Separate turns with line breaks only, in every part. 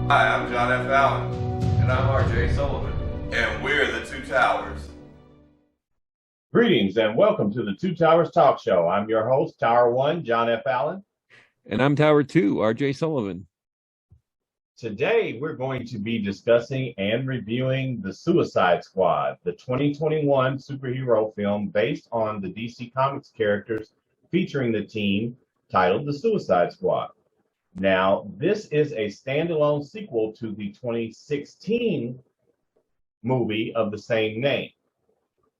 Hi, I'm John F. Allen.
And I'm R.J. Sullivan.
And we're the Two Towers.
Greetings and welcome to the Two Towers Talk Show. I'm your host, Tower One, John F. Allen.
And I'm Tower 2, R.J. Sullivan.
Today, we're going to be discussing and reviewing The Suicide Squad, the 2021 superhero film based on the DC Comics characters featuring the team titled The Suicide Squad. Now, this is a standalone sequel to the 2016 movie of the same name,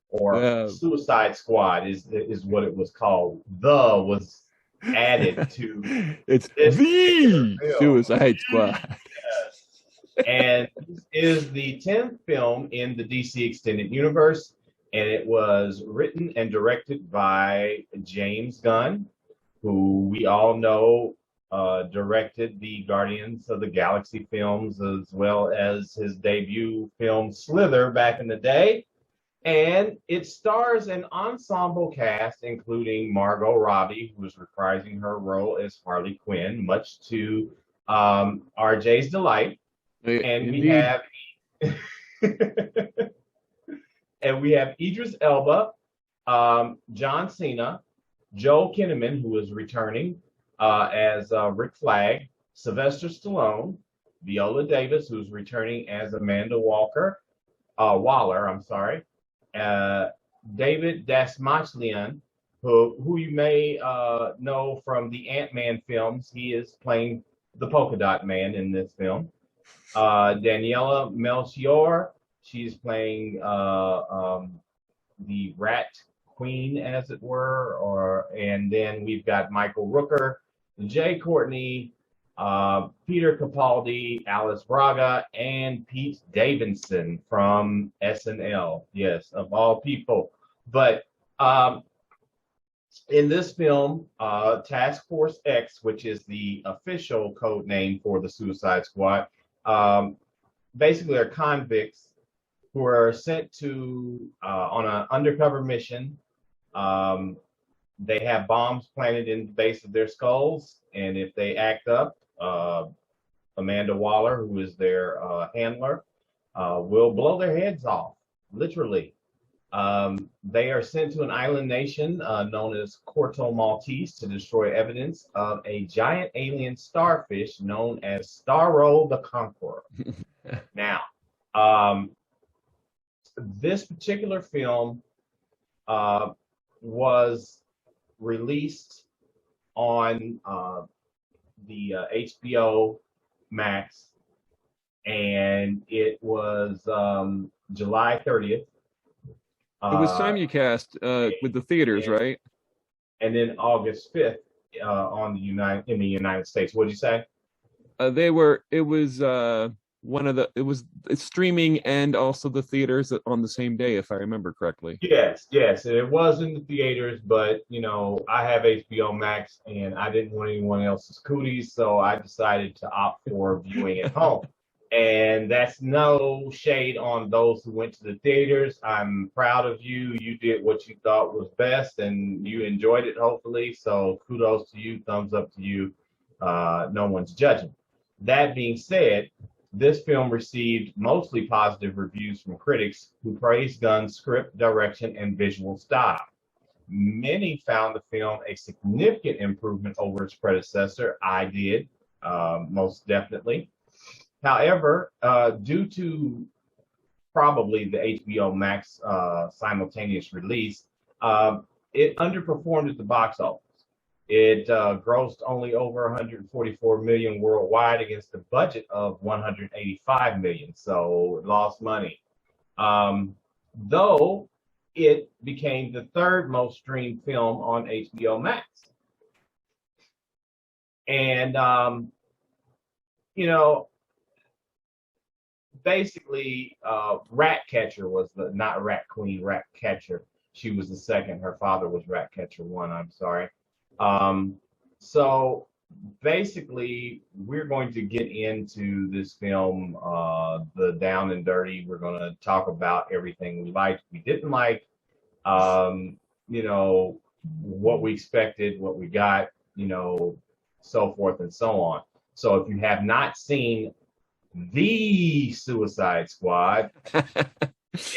or Suicide Squad is what it was called. The was added to
it's the Suicide Squad.
Yes. And this is the 10th film in the DC Extended Universe, and it was written and directed by James Gunn, who we all know directed the Guardians of the Galaxy films, as well as his debut film Slither back in the day. And it stars an ensemble cast, including Margot Robbie, who is reprising her role as Harley Quinn, much to RJ's delight. And we have and we have Idris Elba, John Cena, Joel Kinnaman, who is returning as Rick Flag, Sylvester Stallone, Viola Davis, who's returning as Amanda Waller, David Dastmalchian, who you may know from the Ant-Man films. He is playing the Polka Dot Man in this film. Daniela Melchior, she's playing the Rat Queen, as it were. And then we've got Michael Rooker, Jay Courtney, Peter Capaldi, Alice Braga, and Pete Davidson from SNL. Yes, of all people. But in this film, Task Force X, which is the official code name for the Suicide Squad, basically are convicts who are sent to on an undercover mission. They have bombs planted in the base of their skulls, and if they act up, Amanda Waller, who is their handler, will blow their heads off, literally. They are sent to an island nation known as Corto Maltese to destroy evidence of a giant alien starfish known as Starro the Conqueror. Now, this particular film was released on the HBO Max, and it was July 30th.
It was simulcast with the theaters, right?
And then August 5th in the United States. What'd you say?
It's streaming and also the theaters on the same day, if I remember correctly.
Yes. It was in the theaters, but I have HBO Max and I didn't want anyone else's cooties, so I decided to opt for viewing at home. And that's no shade on those who went to the theaters. I'm proud of you. You did what you thought was best and you enjoyed it, hopefully. So kudos to you, thumbs up to you. No one's judging. That being said, this film received mostly positive reviews from critics who praised Gunn's script, direction, and visual style. Many found the film a significant improvement over its predecessor. I did, most definitely. However, due to probably the HBO Max simultaneous release, it underperformed at the box office. It grossed only over 144 million worldwide against a budget of 185 million, so it lost money. Though it became the third most streamed film on HBO Max. And, basically, Ratcatcher was not Rat Queen, Ratcatcher. She was the second. Her father was Ratcatcher 1, I'm sorry. So basically, we're going to get into this film, the down and dirty. We're going to talk about everything we liked, we didn't like, what we expected, what we got, so forth and so on. So if you have not seen The Suicide Squad,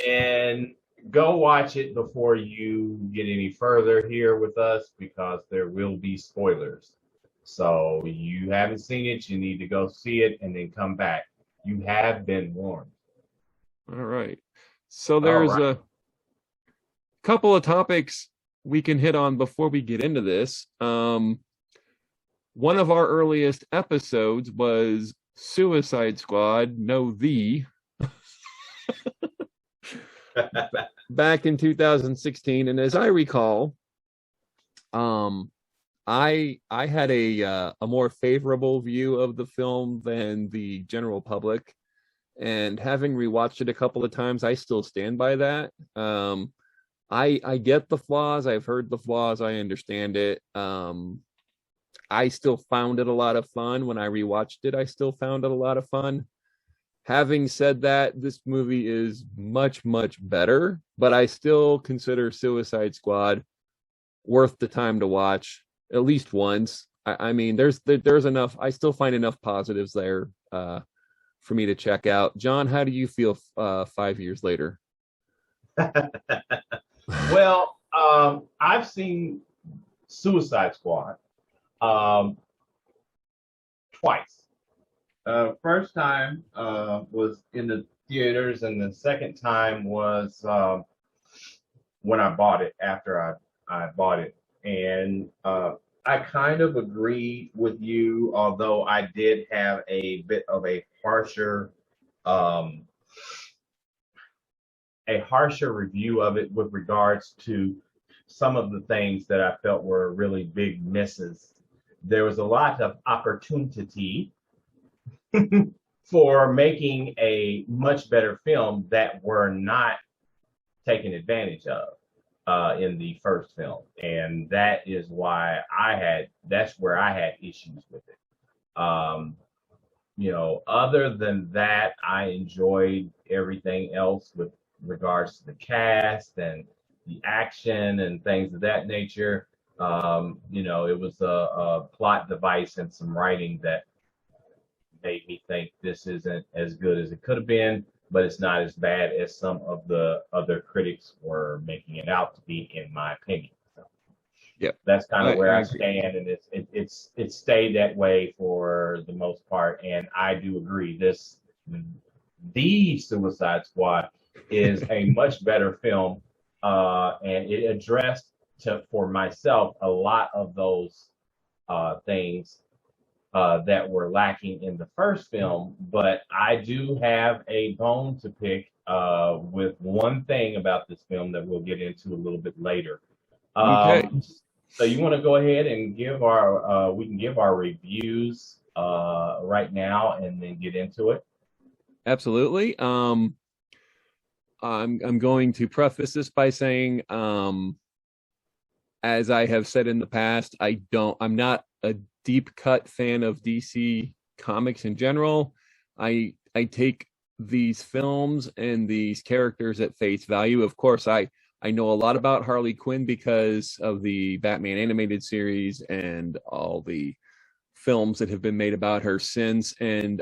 and go watch it before you get any further here with us because there will be spoilers. So you haven't seen it, you need to go see it and then come back. You have been warned.
All right. So there's a couple of topics we can hit on before we get into this. One of our earliest episodes was Suicide Squad, no the. Back in 2016, and as I recall, I had a more favorable view of the film than the general public, and having rewatched it a couple of times, I still stand by that. I get the flaws. I've heard the flaws. I understand it. I still found it a lot of fun when I rewatched it. I still found it a lot of fun. Having said that, this movie is much, much better, but I still consider Suicide Squad worth the time to watch at least once. I mean, there's enough. I still find enough positives there for me to check out. John, how do you feel 5 years later?
Well, I've seen Suicide Squad twice. First time was in the theaters, and the second time was when I bought it after I bought it. And I kind of agreed with you, although I did have a bit of a harsher review of it with regards to some of the things that I felt were really big misses. There was a lot of opportunity for making a much better film that were not taken advantage of in the first film, and that is why that's where I had issues with it. Other than that, I enjoyed everything else with regards to the cast and the action and things of that nature. It was a plot device and some writing that made me think this isn't as good as it could have been, but it's not as bad as some of the other critics were making it out to be, in my opinion. So,
yep,
that's kind of where I stand, and it's stayed that way for the most part. And I do agree, the Suicide Squad is a much better film, and it addressed for myself a lot of those things that were lacking in the first film. But I do have a bone to pick with one thing about this film that we'll get into a little bit later.
Okay.
So you want to go ahead and give we can give our reviews right now and then get into it? Absolutely.
I'm going to preface this by saying, as I have said in the past, I'm not a deep cut fan of DC comics in general. I take these films and these characters at face value. Of course, I know a lot about Harley Quinn because of the Batman animated series and all the films that have been made about her since. And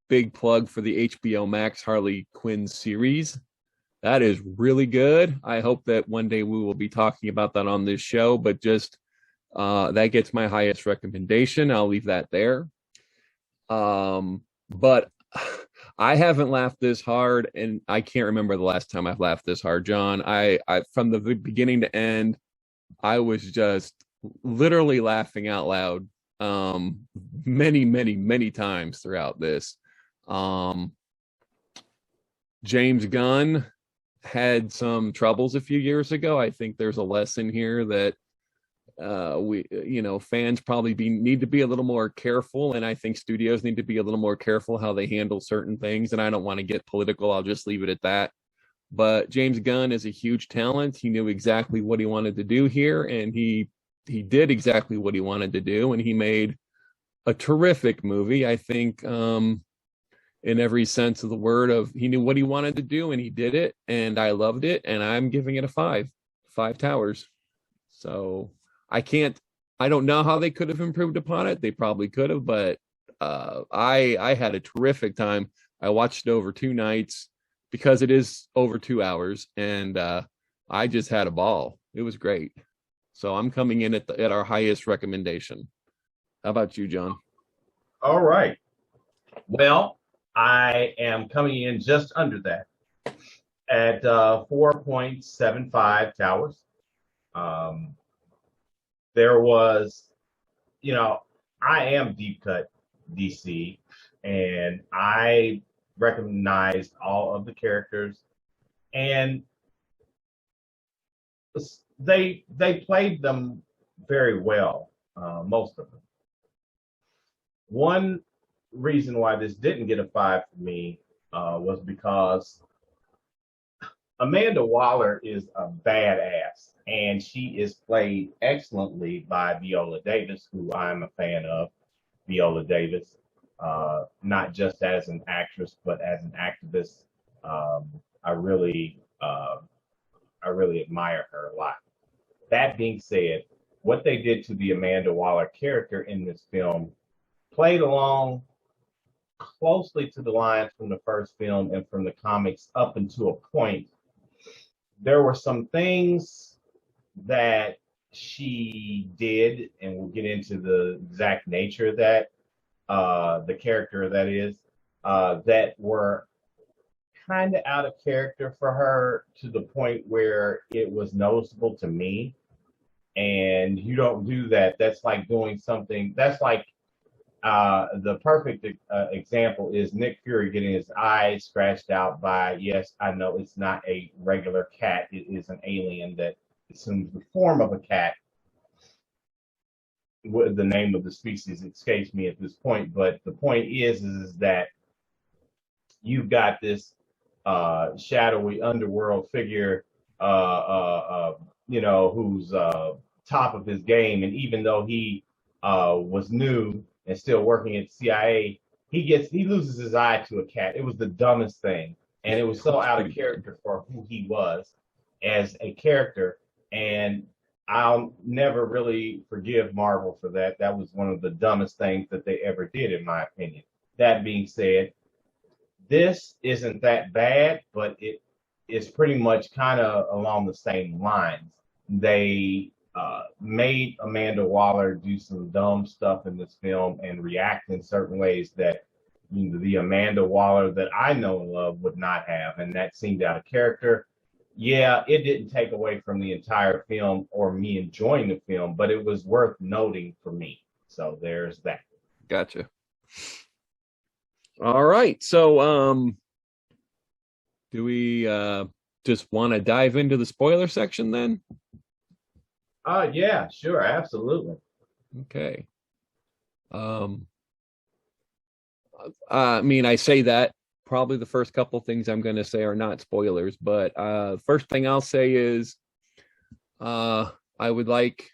big plug for the HBO Max Harley Quinn series. That is really good. I hope that one day we will be talking about that on this show, but just that gets my highest recommendation. I'll leave that there. But I haven't laughed this hard, and I can't remember the last time I've laughed this hard, John. I from the beginning to end, I was just literally laughing out loud many, many, many times throughout this. James Gunn had some troubles a few years ago. I think there's a lesson here that fans probably need to be a little more careful, and I think studios need to be a little more careful how they handle certain things. And I don't want to get political. I'll just leave it at that. But James Gunn is a huge talent. He knew exactly what he wanted to do here, and he did exactly what he wanted to do, and he made a terrific movie. I think in every sense of the word, he knew what he wanted to do and he did it, and I loved it, and I'm giving it a 5 towers. So I don't know how they could have improved upon it. They probably could have, but I had a terrific time. I watched it over 2 nights because it is over 2 hours, and I just had a ball. It was great. So I'm coming in at our highest recommendation. How about you, John?
All right. Well, I am coming in just under that at 4.75 towers. There was, I am deep cut DC, and I recognized all of the characters, and they played them very well, most of them. One reason why this didn't get a 5 for me was because Amanda Waller is a badass, and she is played excellently by Viola Davis, who I'm a fan of. Viola Davis, not just as an actress, but as an activist. I really admire her a lot. That being said, what they did to the Amanda Waller character in this film played along closely to the lines from the first film and from the comics up until a point. There were some things that she did, and we'll get into the exact nature of that, the character that is, that were kind of out of character for her to the point where it was noticeable to me. And you don't do that. That's like doing something. That's like the perfect example is Nick Fury getting his eyes scratched out by, yes, I know it's not a regular cat. It is an alien that assumes the form of a cat. The name of the species escapes me at this point, but the point is that you've got this shadowy underworld figure, who's top of his game, and even though he was new and still working at CIA, he loses his eye to a cat. It was the dumbest thing, and it was so out of character for who he was as a character. And I'll never really forgive Marvel for that. That was one of the dumbest things that they ever did, in my opinion. That being said, this isn't that bad, but it is pretty much kind of along the same lines. They made Amanda Waller do some dumb stuff in this film and react in certain ways that the Amanda Waller that I know and love would not have, and that seemed out of character. Yeah, it didn't take away from the entire film or me enjoying the film, but it was worth noting for me. So there's that.
Gotcha. All right. So do we just want to dive into the spoiler section then?
Yeah, sure, absolutely.
Okay. I mean, I say that probably the first couple things I'm going to say are not spoilers, but first thing I'll say is I would like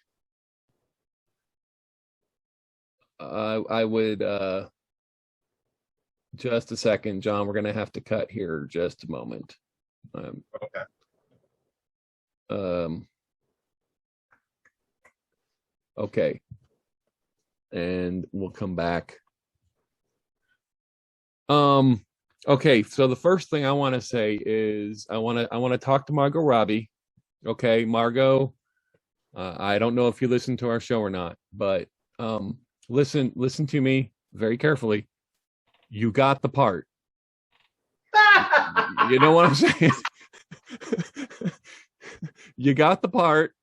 I would just a second, John, we're going to have to cut here just a moment.
Okay.
Okay. And we'll come back. Okay, so the first thing I want to say is I want to talk to Margot Robbie. Okay, Margot, I don't know if you listen to our show or not, but listen to me very carefully. You got the part. You know what I'm saying? You got the part.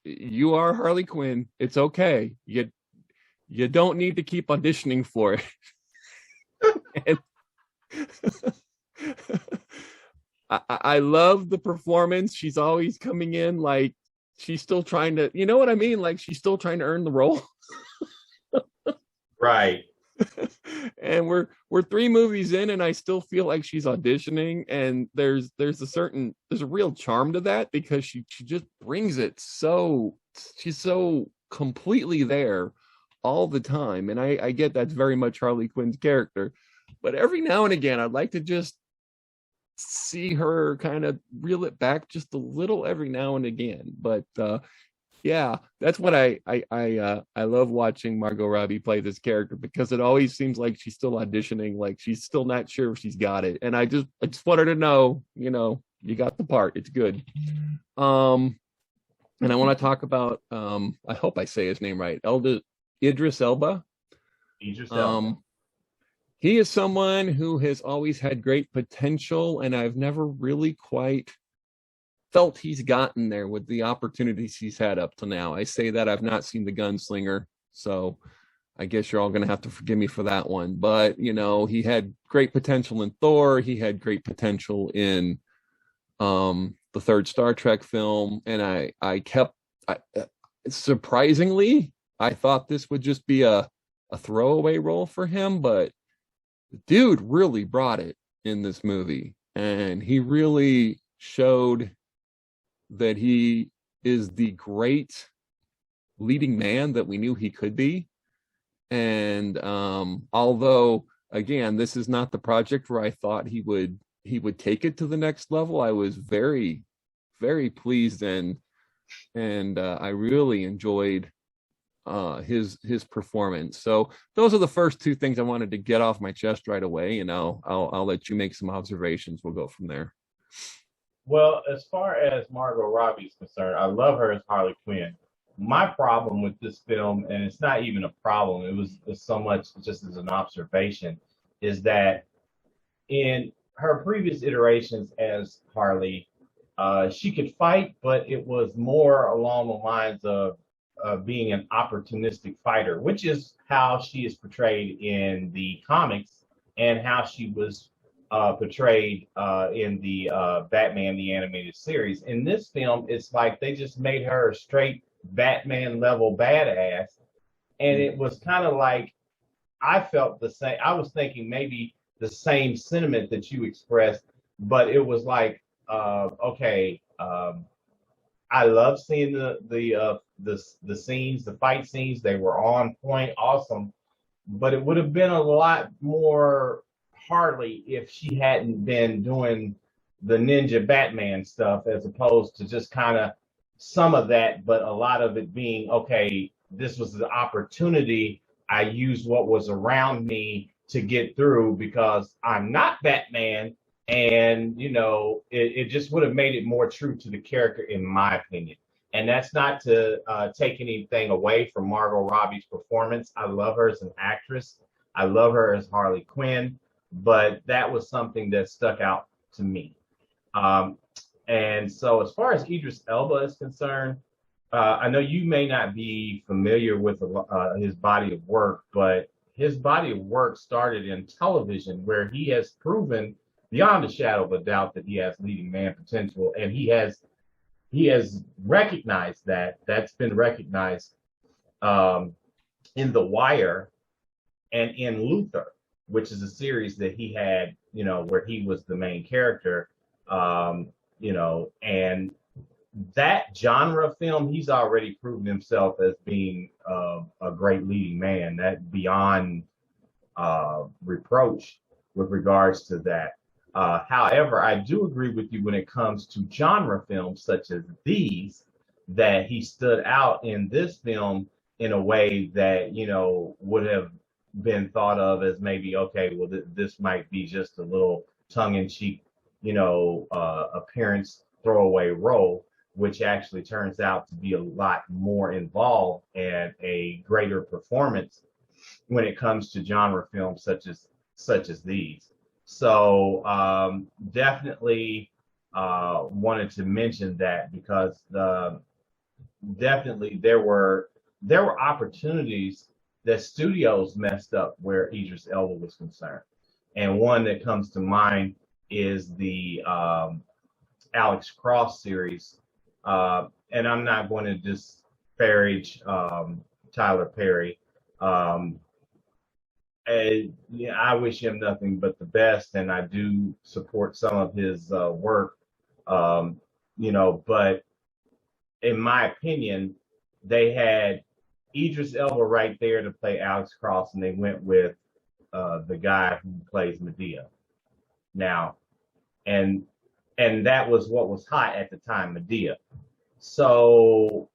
You are Harley Quinn. It's okay. You don't need to keep auditioning for it. And I love the performance. She's always coming in like she's still trying to, you know what I mean? Like she's still trying to earn the role.
Right.
And we're 3 movies in and I still feel like she's auditioning, and there's a real charm to that because she just brings it she's so completely there all the time. And I get that's very much Harley Quinn's character, but every now and again I'd like to just see her kind of reel it back just a little every now and again. But Yeah, that's what I love watching Margot Robbie play this character because it always seems like she's still auditioning, like she's still not sure if she's got it. And I just want her to know, you got the part. It's good. Um, and I want to talk about I hope I say his name right. Idris Elba.
Idris Elba.
Um, he is someone who has always had great potential, and I've never really quite felt he's gotten there with the opportunities he's had up to now. I say that I've not seen The Gunslinger, so I guess you're all going to have to forgive me for that one. But, he had great potential in Thor. He had great potential in the third Star Trek film. And surprisingly, I thought this would just be a throwaway role for him, but the dude really brought it in this movie. And he really showed that he is the great leading man that we knew he could be. And although again, this is not the project where I thought he would take it to the next level, I was very, very pleased and I really enjoyed his performance. So those are the first two things I wanted to get off my chest right away, and I'll let you make some observations. We'll go from there.
Well, as far as Margot Robbie is concerned, I love her as Harley Quinn. My problem with this film, and it's not even a problem, it's so much just as an observation, is that in her previous iterations as Harley, she could fight, but it was more along the lines of being an opportunistic fighter, which is how she is portrayed in the comics and how she was portrayed in the Batman the Animated Series. In this film, it's like they just made her a straight Batman level badass, and it was kind of like I felt the same. I was thinking maybe the same sentiment that you expressed, but it was like, okay, I love seeing the scenes, the fight scenes. They were on point, awesome, but it would have been a lot more Harley if she hadn't been doing the Ninja Batman stuff, as opposed to just kind of some of that, but a lot of it being, okay, this was the opportunity. I used what was around me to get through because I'm not Batman. And, it just would have made it more true to the character, in my opinion. And that's not to take anything away from Margot Robbie's performance. I love her as an actress. I love her as Harley Quinn, but that was something that stuck out to me. And so as far as Idris Elba is concerned, I know you may not be familiar with his body of work, but his body of work started in television, where he has proven beyond a shadow of a doubt that he has leading man potential, and he has recognized that. That's been recognized in The Wire and in Luther, which is a series that he had, where he was the main character, and that genre film, he's already proven himself as being a great leading man, that beyond reproach with regards to that. However, I do agree with you when it comes to genre films such as these, that he stood out in this film in a way that, would have been thought of as maybe, okay, well, this might be just a little tongue-in-cheek, appearance throwaway role, which actually turns out to be a lot more involved and a greater performance when it comes to genre films such as these. So definitely wanted to mention that, because definitely there were opportunities that studios messed up where Idris Elba was concerned, and one that comes to mind is the Alex Cross series, and I'm not going to disparage Tyler Perry. And yeah, I wish him nothing but the best, and I do support some of his work, but in my opinion, they had Idris Elba right there to play Alex Cross, and they went with the guy who plays Medea now, and that was what was hot at the time, Medea. So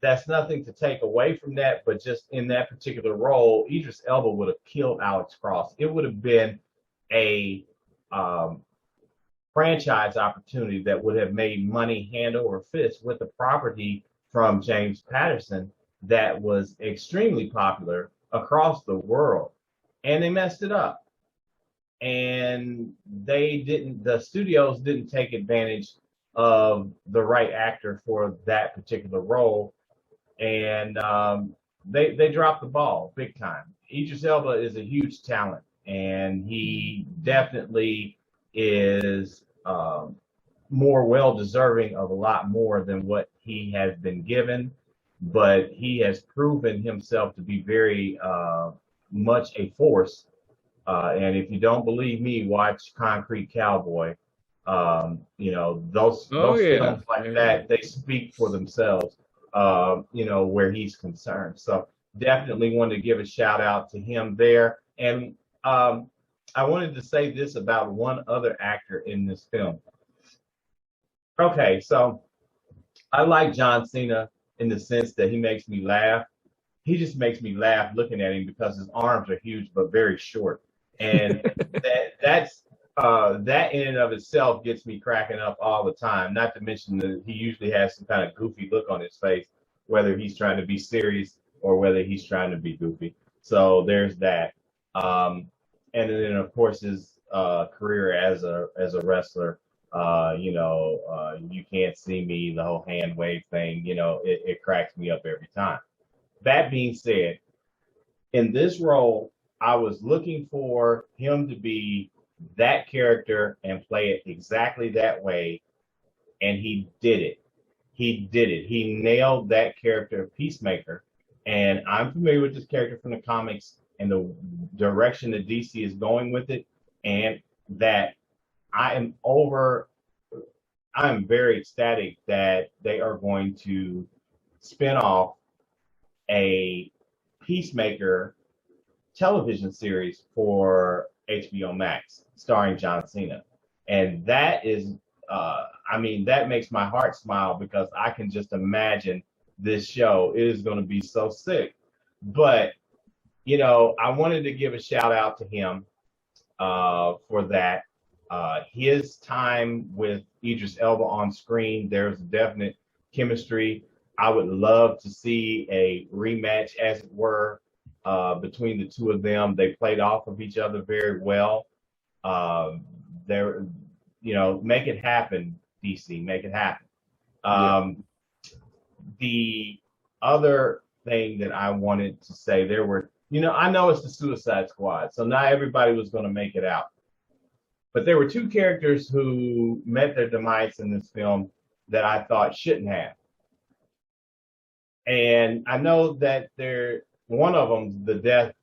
that's nothing to take away from that, but just in that particular role, Idris Elba would have killed Alex Cross. It would have been a um, franchise opportunity that would have made money hand over fist with the property from James Patterson that was extremely popular across the world. And they messed it up. And the studios didn't take advantage of the right actor for that particular role. And they dropped the ball big time. Idris Elba is a huge talent, and he definitely is more well deserving of a lot more than what he has been given. But he has proven himself to be very much a force. And if you don't believe me, watch Concrete Cowboy. Those films like that, they speak for themselves. Where he's concerned. So definitely wanted to give a shout out to him there. And I wanted to say this about one other actor in this film. Okay, so I like John Cena in the sense that he makes me laugh. He just makes me laugh looking at him because his arms are huge but very short. And that in and of itself gets me cracking up all the time. Not to mention that he usually has some kind of goofy look on his face, whether he's trying to be serious or whether he's trying to be goofy. So there's that. And then of course his career as a wrestler. You can't see me, the whole hand wave thing. It cracks me up every time. That being said, in this role, I was looking for him to be that character and play it exactly that way, and he did it. He nailed that character of Peacemaker, and I'm familiar with this character from the comics and the direction that DC is going with it, and that I'm very ecstatic that they are going to spin off a Peacemaker television series for HBO Max starring John Cena. And that is, that makes my heart smile because I can just imagine this show is going to be so sick. But, I wanted to give a shout out to him for that. His time with Idris Elba on screen, there's definite chemistry. I would love to see a rematch, as it were, between the two of them. They played off of each other very well. Make it happen, DC, make it happen. The other thing that I wanted to say, there were, I know it's the Suicide Squad, so not everybody was going to make it out. But there were two characters who met their demise in this film that I thought shouldn't have. And I know that one of them,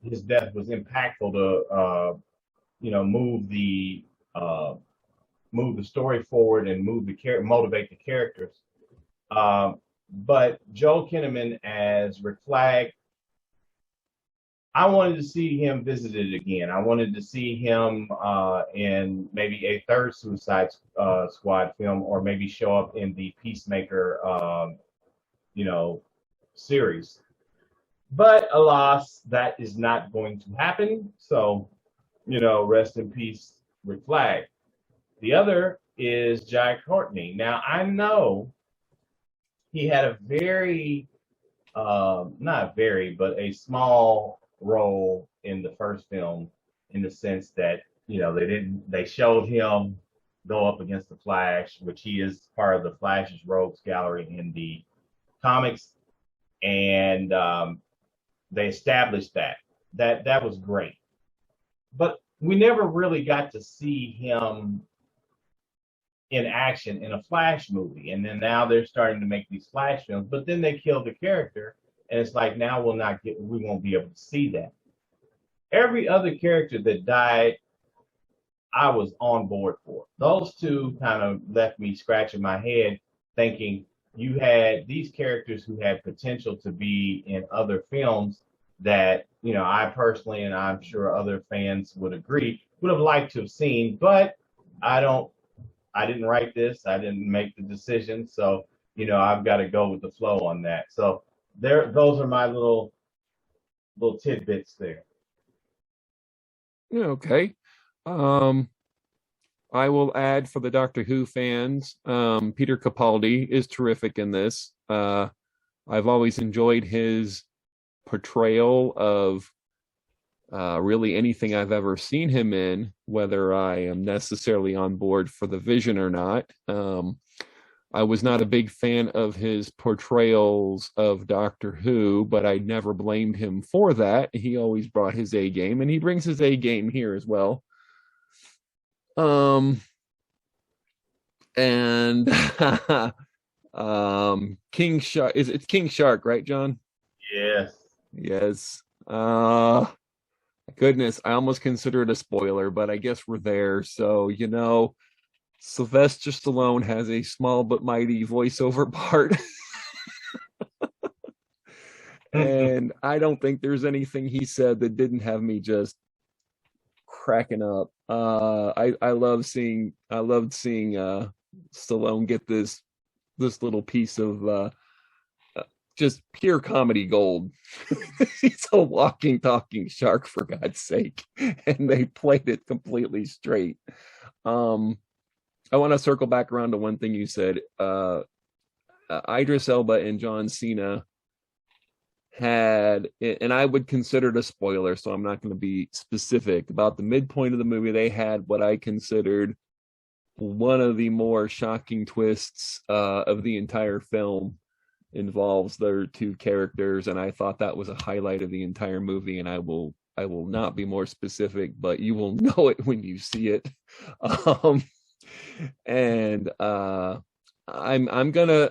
his death was impactful to, move the story forward and motivate the characters. But Joel Kinnaman as Rick Flag, I wanted to see him visited again. I wanted to see him in maybe a third Suicide Squad film, or maybe show up in the Peacemaker, series. But alas, that is not going to happen. So, rest in peace, Rick Flag. The other is Jai Courtney. Now, I know he had a very, but a small role in the first film, in the sense that, they showed him go up against the Flash, which he is part of the Flash's Rogues Gallery in the comics. And they established that was great. But we never really got to see him in action in a Flash movie. And then now they're starting to make these Flash films, but then they killed the character, and it's like, now we won't be able to see that. Every other character that died, I was on board for. Those two kind of left me scratching my head, thinking you had these characters who had potential to be in other films that, I personally, and I'm sure other fans would agree, would have liked to have seen, but I didn't write this. I didn't make the decision. So, I've got to go with the flow on that. So those are my little tidbits there.
Yeah, okay. Um, I will add for the Doctor Who fans, Peter Capaldi is terrific in this. I've always enjoyed his portrayal of really anything I've ever seen him in, whether I am necessarily on board for the vision or not. I was not a big fan of his portrayals of Doctor Who, but I never blamed him for that. He always brought his A game, and he brings his A game here as well. And King Shark, it's King Shark, right, John?
Yes.
Yes. Goodness, I almost consider it a spoiler, but I guess we're there. So, Sylvester Stallone has a small but mighty voiceover part. And I don't think there's anything he said that didn't have me just cracking up. I loved seeing Stallone get this little piece of just pure comedy gold. He's a walking, talking shark, for God's sake. And they played it completely straight. I want to circle back around to one thing you said. Idris Elba and John Cena had, and I would consider it a spoiler, so I'm not going to be specific, about the midpoint of the movie, they had what I considered one of the more shocking twists of the entire film. Involves their two characters, and I thought that was a highlight of the entire movie, and I will not be more specific, but you will know it when you see it. And I'm gonna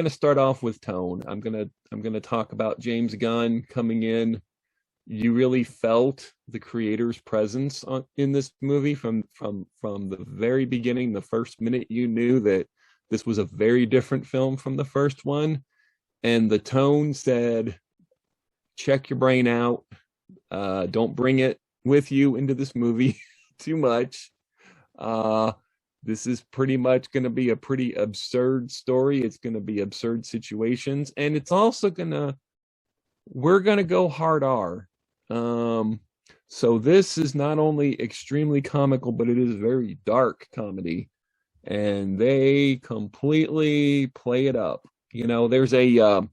start off with tone. I'm gonna talk about James Gunn coming in. You really felt the creator's presence in this movie from the very beginning. The first minute you knew that this was a very different film from the first one. And the tone said, check your brain out. Don't bring it with you into this movie too much. This is pretty much going to be a pretty absurd story. It's going to be absurd situations. And it's also we're going to go hard R. So this is not only extremely comical, but it is very dark comedy. And they completely play it up. There's a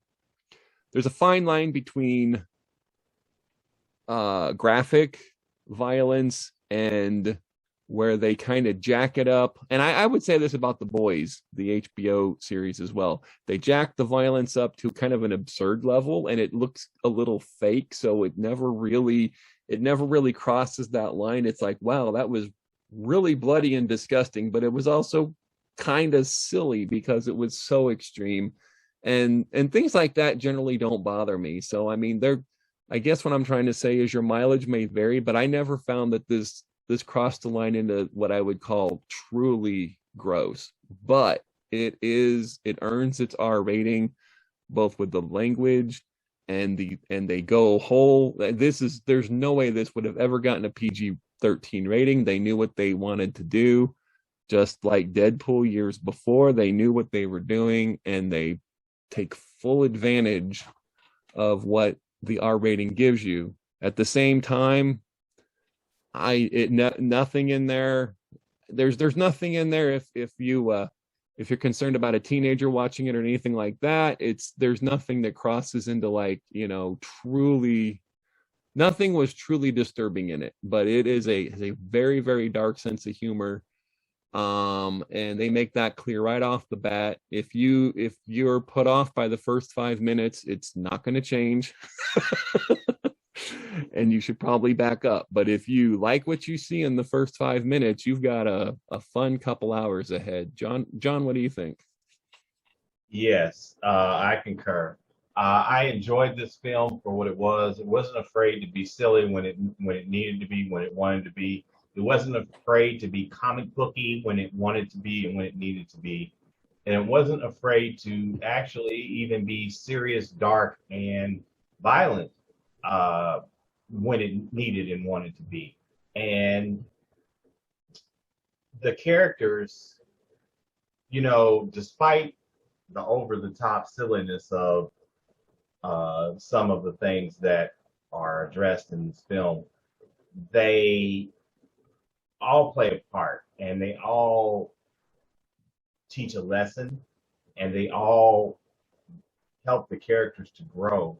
fine line between graphic violence and where they kind of jack it up. And I would say this about The Boys, the HBO series as well. They jack the violence up to kind of an absurd level, and it looks a little fake. So it never really crosses that line. It's like, wow, that was really bloody and disgusting, but it was also kind of silly because it was so extreme. And things like that generally don't bother me. So, I mean, I guess what I'm trying to say is your mileage may vary, but I never found that this crossed the line into what I would call truly gross. But it earns its R rating, both with the language and they go whole. There's no way this would have ever gotten a PG-13 rating. They knew what they wanted to do. Just like Deadpool years before, they knew what they were doing, and they take full advantage of what the R rating gives you. At the same time, nothing in there. There's nothing in there if you're concerned about a teenager watching it or anything like that. There's nothing that crosses into truly. Nothing was truly disturbing in it, but it is a very, very dark sense of humor. And they make that clear right off the bat. If you're put off by the first 5 minutes, it's not going to change. And you should probably back up. But if you like what you see in the first 5 minutes, you've got a fun couple hours ahead. John, what do you think?
Yes, I concur. I enjoyed this film for what it was. It wasn't afraid to be silly when it needed to be, when it wanted to be. It wasn't afraid to be comic booky when it wanted to be and when it needed to be. And it wasn't afraid to actually even be serious, dark, and violent when it needed and wanted to be. And the characters, despite the over-the-top silliness of some of the things that are addressed in this film, they all play a part and they all teach a lesson and they all help the characters to grow.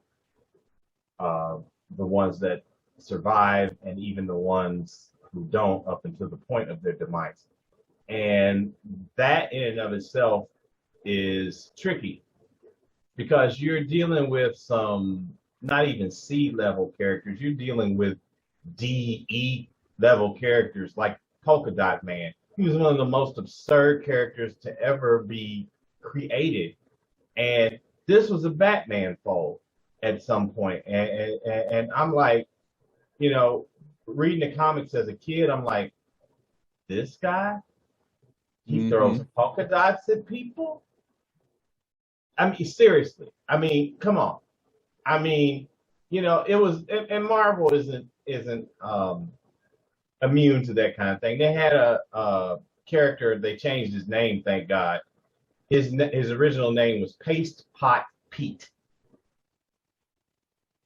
The ones that survive and even the ones who don't up until the point of their demise. And that in and of itself is tricky because you're dealing with some not even C level characters. You're dealing with D, E level characters like Polka Dot Man. He was one of the most absurd characters to ever be created. And this was a Batman fold at some point. And I'm like, you know, reading the comics as a kid, I'm like, this guy, he throws polka dots at people. I mean, seriously. I mean, come on. I mean, you know, it was, and Marvel isn't immune to that kind of thing. They had a character. They changed his name, thank God. His original name was Paste Pot Pete,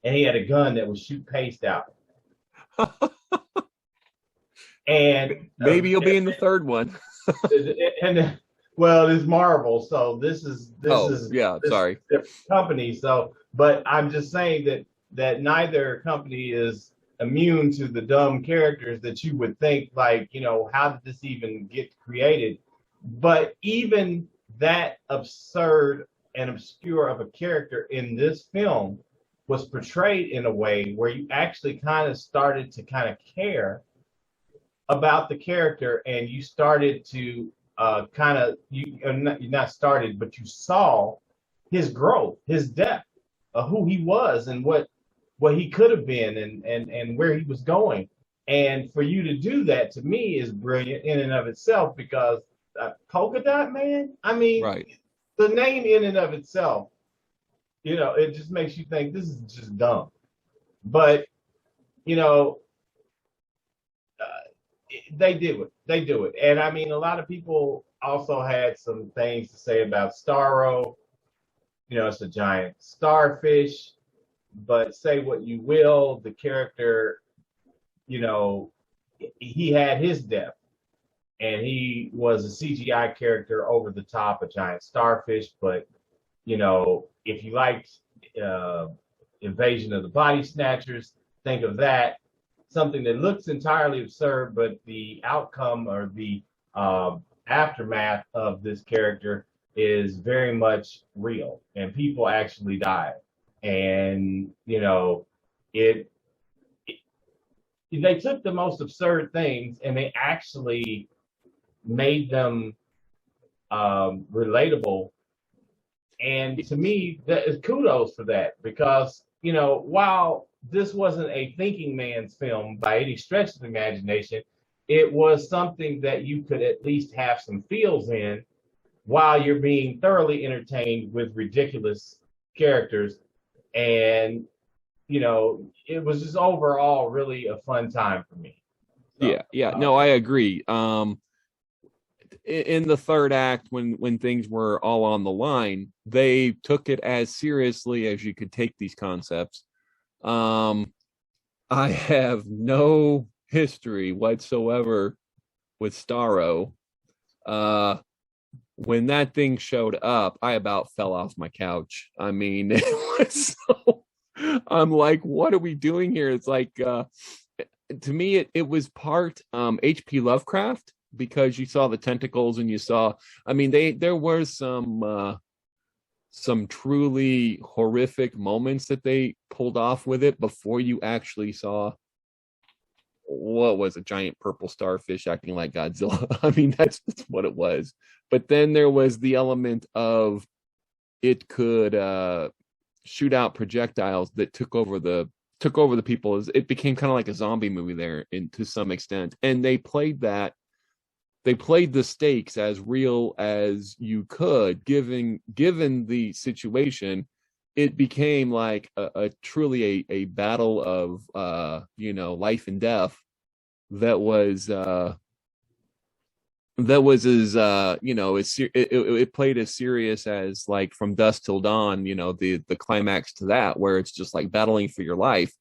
and he had a gun that would shoot paste out. And
maybe you'll be in the third one.
And well, it's Marvel, so this is
sorry,
company. So, but I'm just saying that neither company is immune to the dumb characters that you would think, like, you know, how did this even get created? But even that absurd and obscure of a character in this film was portrayed in a way where you actually kind of started to kind of care about the character, and you started to not started, but you saw his growth, his depth of who he was and what he could have been and where he was going. And for you to do that, to me, is brilliant in and of itself, because Polka Dot Man, I mean,
right.
The name in and of itself, you know, it just makes you think this is just dumb. But, you know, they do it. And I mean, a lot of people also had some things to say about Starro. You know, it's a giant starfish, but say what you will, the character, you know, he had his depth, and he was a CGI character over the top, a giant starfish. But, you know, if you liked Invasion of the Body Snatchers, think of that. Something that looks entirely absurd, but the outcome or the aftermath of this character is very much real, and people actually died. And, you know, they took the most absurd things and they actually made them relatable. And to me, that is kudos for that, because, you know, while this wasn't a thinking man's film by any stretch of the imagination, it was something that you could at least have some feels in while you're being thoroughly entertained with ridiculous characters. And, you know, it was just overall really a fun time for me.
So, no, I agree. In the third act, when things were all on the line, they took it as seriously as you could take these concepts. I have no history whatsoever with Starro. When that thing showed up, I about fell off my couch. I mean, it was so, I'm like, what are we doing here? It's like, to me, it was part H.P. Lovecraft, because you saw the tentacles and you saw, I mean, there were some truly horrific moments that they pulled off with it before you actually saw what was a giant purple starfish acting like Godzilla. I mean, that's what it was. But then there was the element of it could shoot out projectiles that took over the people. It became kind of like a zombie movie there to some extent. And they played the stakes as real as you could, given the situation. It became like a truly a battle of life and death that was that was as you know, it played as serious as like From Dusk Till Dawn, you know, the climax to that, where it's just like battling for your life.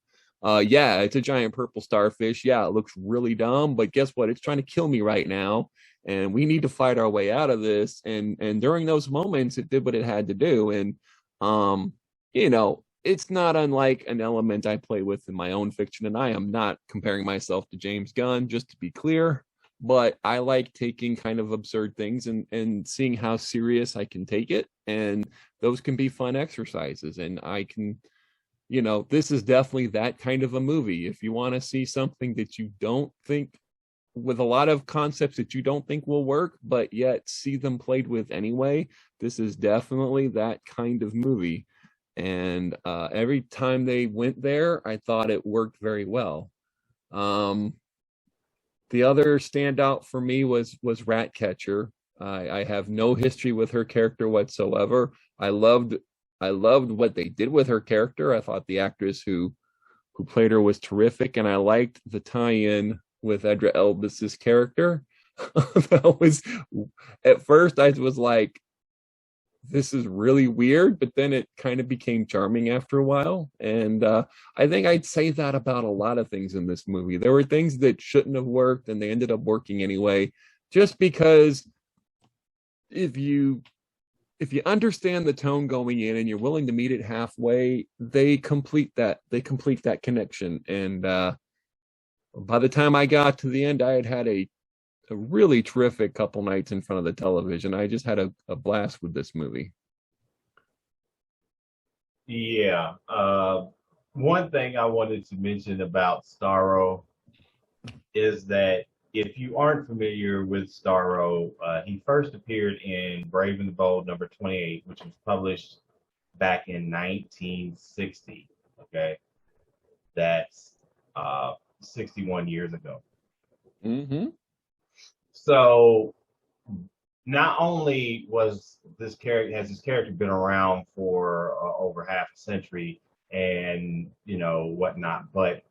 Yeah, it's a giant purple starfish. Yeah, it looks really dumb, but guess what? It's trying to kill me right now, and we need to fight our way out of this. And during those moments, it did what it had to do. And um, you know, it's not unlike an element I play with in my own fiction. And I am not comparing myself to James Gunn, just to be clear, but I like taking kind of absurd things and seeing how serious I can take it. And those can be fun exercises. And I can, you know, this is definitely that kind of a movie. If you want to see something that you don't think, with a lot of concepts that you don't think will work, but yet see them played with anyway, this is definitely that kind of movie. And every time they went there, I thought it worked very well. Um, the other standout for me was Ratcatcher. I have no history with her character whatsoever. I loved what they did with her character. I thought the actress who played her was terrific, and I liked the tie-in with Edra Elbas's character. That was, at first I was like, this is really weird, but then it kind of became charming after a while. And I think I'd say that about a lot of things in this movie. There were things that shouldn't have worked, and they ended up working anyway, just because if you understand the tone going in and you're willing to meet it halfway, they complete that connection. And by the time I got to the end, I had had a really terrific couple nights in front of the television. I just had a blast with this movie.
Yeah. One thing I wanted to mention about Starro is that if you aren't familiar with Starro, he first appeared in Brave and the Bold number 28, which was published back in 1960. Okay. That's 61 years ago.
Mm-hmm.
So not only has this character been around for over half a century and whatnot, but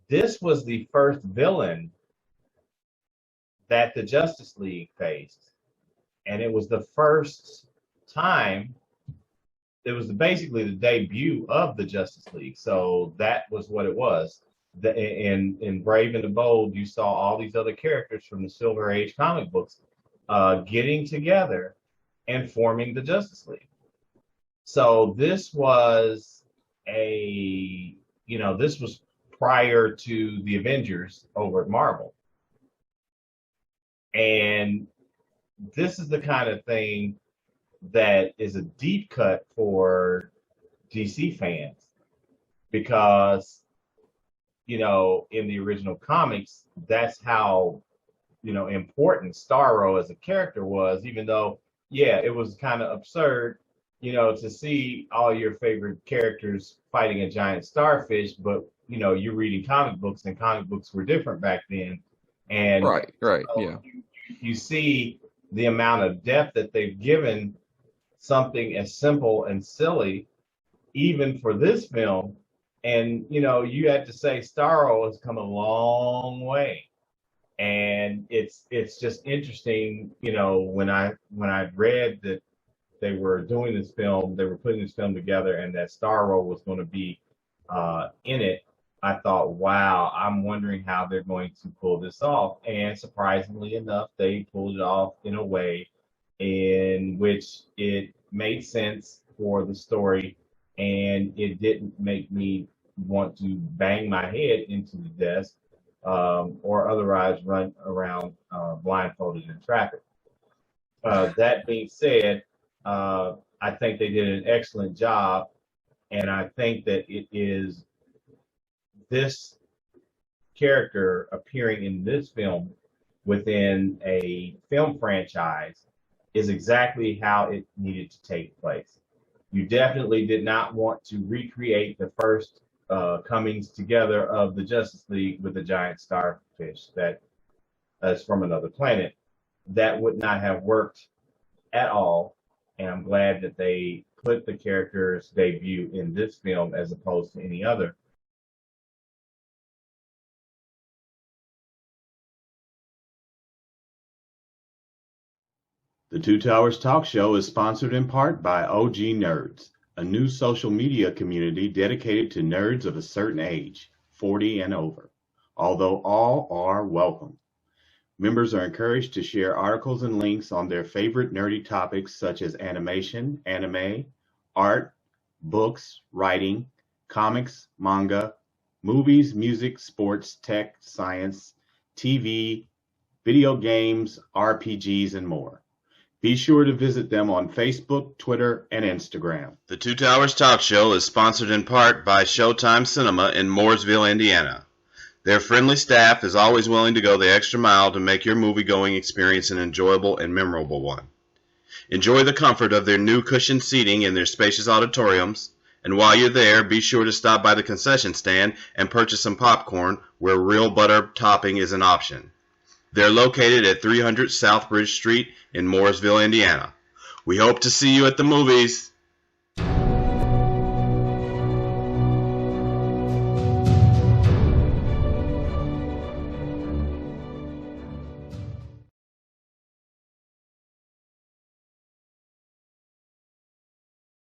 this was the first villain that the Justice League faced, and it was the first time. It was basically the debut of the Justice League, so that was what it was. In Brave and the Bold, you saw all these other characters from the Silver Age comic books getting together and forming the Justice League. So this was this was prior to the Avengers over at Marvel. And this is the kind of thing that is a deep cut for DC fans because, in the original comics, that's how, important Starro as a character was, even though, yeah, it was kind of absurd, to see all your favorite characters fighting a giant starfish, but, you're reading comic books and comic books were different back then. And
Right,
so
yeah.
you see the amount of depth that they've given something as simple and silly, even for this film. And you had to say Starro has come a long way, and it's just interesting. When I read that they were doing this film, they were putting this film together, and that Starro was going to be in it. I thought, wow, I'm wondering how they're going to pull this off. And surprisingly enough, they pulled it off in a way in which it made sense for the story, and it didn't make me want to bang my head into the desk or otherwise run around blindfolded in traffic. That being said, I think they did an excellent job, and I think that it is this character appearing in this film within a film franchise is exactly how it needed to take place. You definitely did not want to recreate the first comings together of the Justice League with a giant starfish that is from another planet. That would not have worked at all. And I'm glad that they put the character's debut in this film as opposed to any other.
The Two Towers Talk Show is sponsored in part by OG Nerds, a new social media community dedicated to nerds of a certain age, 40 and over, although all are welcome. Members are encouraged to share articles and links on their favorite nerdy topics such as animation, anime, art, books, writing, comics, manga, movies, music, sports, tech, science, TV, video games, RPGs, and more. Be sure to visit them on Facebook, Twitter, and Instagram.
The Two Towers Talk Show is sponsored in part by Showtime Cinema in Mooresville, Indiana. Their friendly staff is always willing to go the extra mile to make your movie-going experience an enjoyable and memorable one. Enjoy the comfort of their new cushioned seating in their spacious auditoriums, and while you're there, be sure to stop by the concession stand and purchase some popcorn where real butter topping is an option. They're located at 300 South Bridge Street in Mooresville, Indiana. We hope to see you at the movies.